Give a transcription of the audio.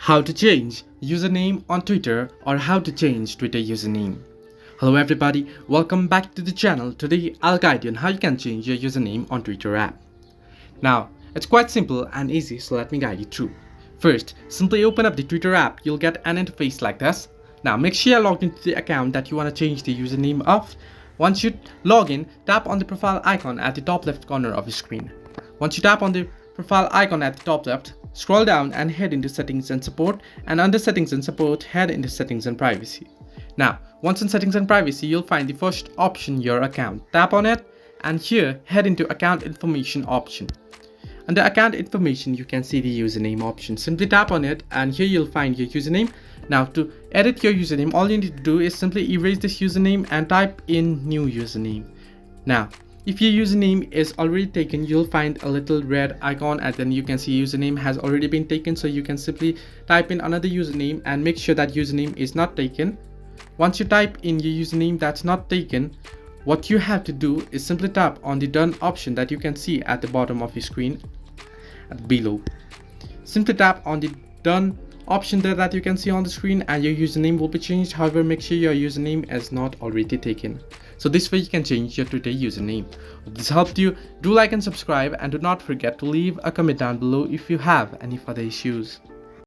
How to change username on Twitter or how to change Twitter username. Hello everybody, welcome back to the channel. Today I'll guide you on how you can change your username on Twitter app. Now, it's quite simple and easy, so let me guide you through. First, simply open up the Twitter app. You'll get an interface like this. Now make sure you're logged into the account that you want to change the username of. Once you log in, tap on the profile icon at the top left corner of your screen. Once you tap on the profile icon at the top left, scroll down and head into Settings and Support, and under Settings and Support, head into Settings and Privacy. Now, once in Settings and Privacy, you'll find the first option, Your Account. Tap on it, and here, head into Account Information option. Under Account Information, you can see the username option. Simply tap on it, and here you'll find your username. Now, to edit your username, all you need to do is simply erase this username and type in new username. Now, if your username is already taken, you'll find a little red icon, and then you can see username has already been taken, so you can simply type in another username and make sure that username is not taken. Once you type in your username that's not taken, what you have to do is simply tap on the done option that you can see at the bottom of your screen below. Simply tap on the done option there that you can see on the screen and your username will be changed. However, make sure your username is not already taken. So this way you can change your Twitter username. If this helped you, do like and subscribe, and do not forget to leave a comment down below if you have any further issues.